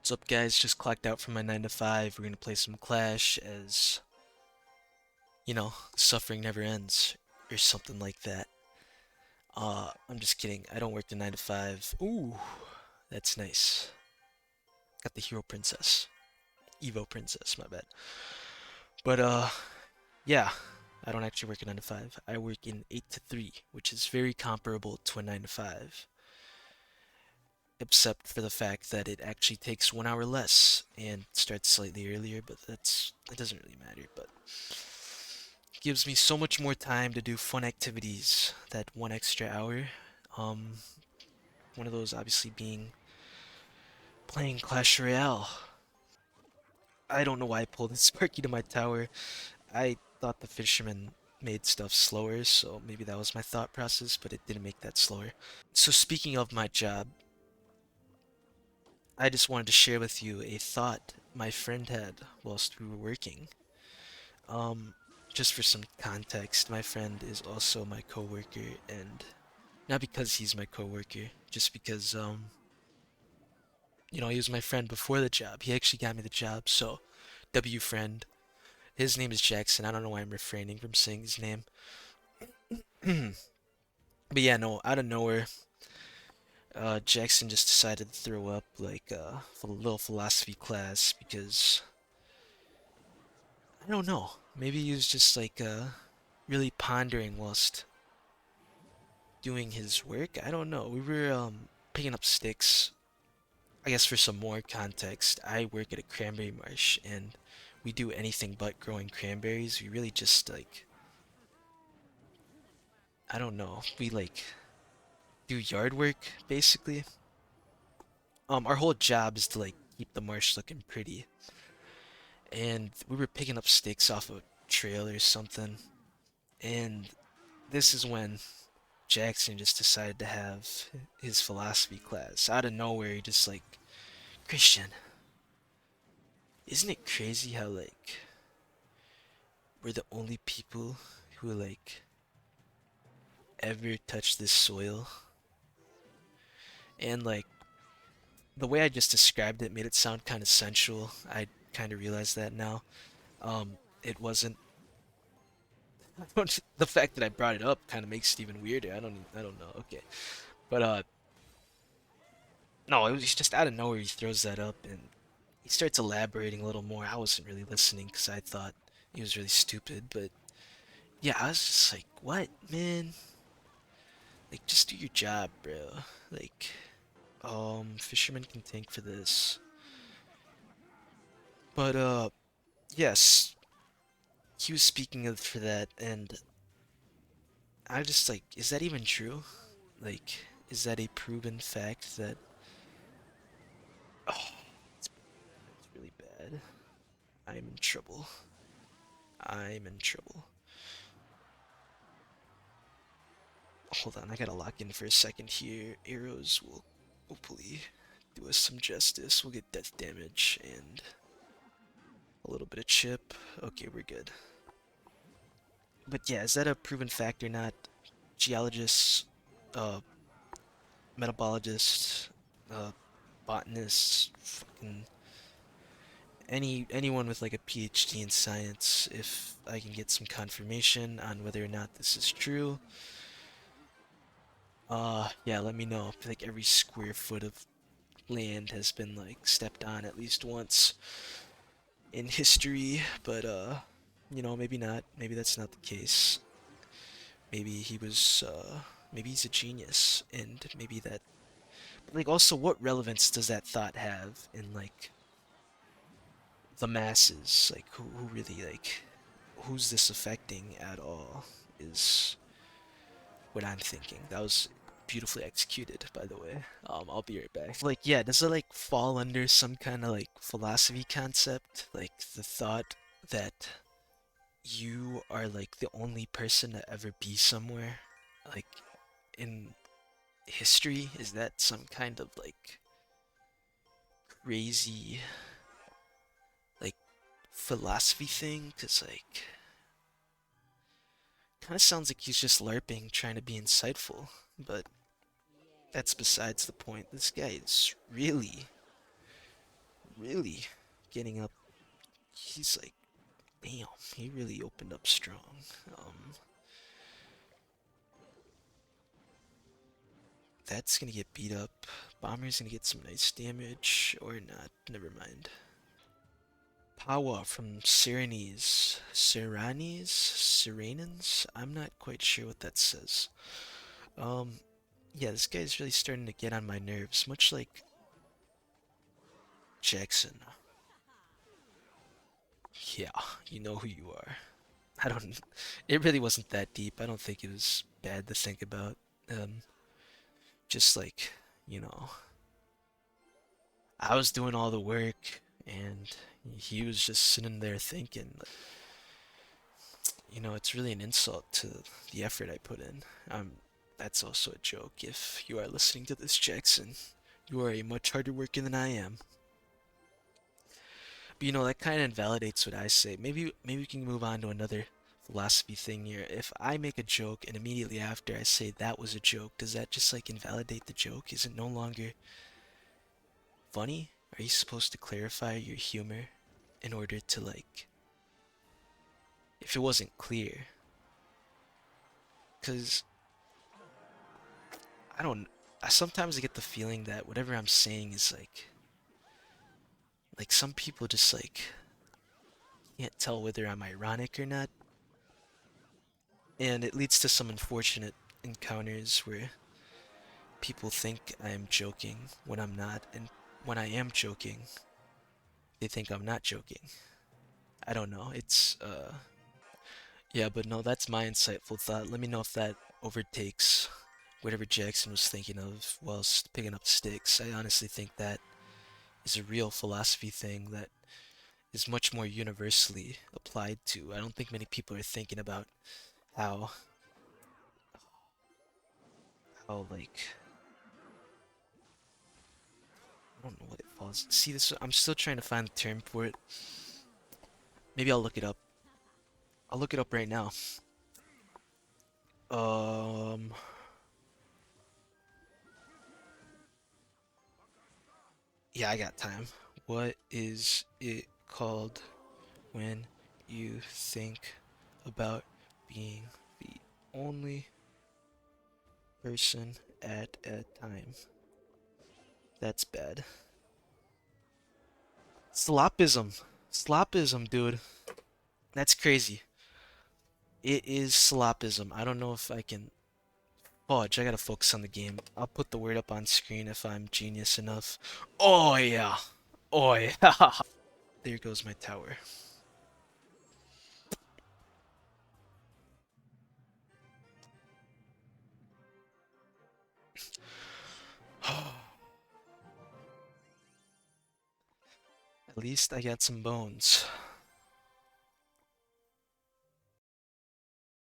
What's up, guys? Just clocked out from my 9 to 5. We're gonna play some Clash as, suffering never ends, or something like that. I'm just kidding. I don't work the 9 to 5. Ooh, that's nice. Got the Hero Princess. Evo Princess, my bad. But, yeah, I don't actually work a 9 to 5. I work in 8 to 3, which is very comparable to a 9 to 5, except for the fact that it actually takes 1 hour less and starts slightly earlier, but it doesn't really matter. But gives me so much more time to do fun activities that 1 extra hour. Um, One of those obviously being playing Clash Royale. I don't know why I pulled this Sparky to my tower. I thought the fisherman made stuff slower, so maybe that was my thought process, but it didn't make that slower. So speaking of my job, I just wanted to share with you a thought my friend had whilst we were working. Um, just for some context, my friend is also my coworker, and not because he's my coworker, just because he was my friend before the job. He actually got me the job, so W friend. His name is Jackson. I don't know why I'm refraining from saying his name. But yeah, no, out of nowhere, Jackson just decided to throw up like for a little philosophy class because I don't know. Maybe he was just like really pondering whilst doing his work. I don't know. We were picking up sticks. I guess for some more context, I work at a cranberry marsh and we do anything but growing cranberries. We really just like I don't know. We like do yard work basically. Our whole job is to like keep the marsh looking pretty. And we were picking up sticks off a trail or something. And this is when Jackson just decided to have his philosophy class. Out of nowhere, he just like, Christian, isn't it crazy how like we're the only people who like ever touch this soil? And like the way I just described it made it sound kind of sensual. I kind of realize that now. It wasn't. The fact that I brought it up kind of makes it even weirder. I don't know. Okay, but no, it was just out of nowhere. He throws that up and he starts elaborating a little more. I wasn't really listening because I thought he was really stupid. But yeah, I was just like, what, man? Like, just do your job, bro. Like, fisherman can tank for this. But yes, he was speaking of for that, and I just like, is that even true? Like, is that a proven fact that? Oh, it's really bad. I'm in trouble. I'm in trouble. Hold on, I gotta lock in for a second here. Arrows will hopefully do us some justice. We'll get death damage and a little bit of chip. Okay, we're good. But yeah, is that a proven fact or not? Geologists, uh, metabologists, uh, botanists, fucking anyone with like a PhD in science, if I can get some confirmation on whether or not this is true, yeah, let me know. I feel like every square foot of land has been like stepped on at least once in history, but maybe not. Maybe that's not the case. Maybe he was maybe he's a genius and maybe that but like also what relevance does that thought have in like the masses? Like who really like who's this affecting at all is what I'm thinking. That was beautifully executed, by the way. I'll be right back. Like, yeah, does it like fall under some kind of like philosophy concept? Like the thought that you are like the only person to ever be somewhere? Like in history? Is that some kind of like crazy like philosophy thing? Cause like kind of sounds like he's just larping, trying to be insightful, but that's besides the point. This guy is really really getting up. He's like, damn, he really opened up strong. Um, that's gonna get beat up. Bomber's gonna get some nice damage, or not. Never mind. Power from Cyrenes. Cyranes? Cyranans? I'm not quite sure what that says. Um, yeah, this guy's really starting to get on my nerves, much like Jackson. Yeah, you know who you are. I don't. It really wasn't that deep. I don't think it was bad to think about. Um, just like, you know, I was doing all the work, and he was just sitting there thinking. It's really an insult to the effort I put in. That's also a joke. If you are listening to this, Jackson, you are a much harder worker than I am. But that kind of invalidates what I say. Maybe we can move on to another philosophy thing here. If I make a joke and immediately after I say that was a joke, does that just like invalidate the joke? Is it no longer funny? Are you supposed to clarify your humor in order to like if it wasn't clear? Cuz I don't I sometimes get the feeling that whatever I'm saying is like some people just like can't tell whether I'm ironic or not, and it leads to some unfortunate encounters where people think I am joking when I'm not, and when I am joking, they think I'm not joking. I don't know. Yeah, but no, that's my insightful thought. Let me know if that overtakes whatever Jackson was thinking of whilst picking up sticks. I honestly think that is a real philosophy thing that is much more universally applied to. I don't think many people are thinking about how like I don't know what it falls. See this? I'm still trying to find the term for it. Maybe I'll look it up. I'll look it up right now. Um, yeah, I got time. What is it called when you think about being the only person at a time? That's bad. Slopism. Slopism, dude. That's crazy. It is slopism. I don't know if I can fudge. I gotta focus on the game. I'll put the word up on screen if I'm genius enough. Oh yeah. Oh yeah. There goes my tower. At least I got some bones.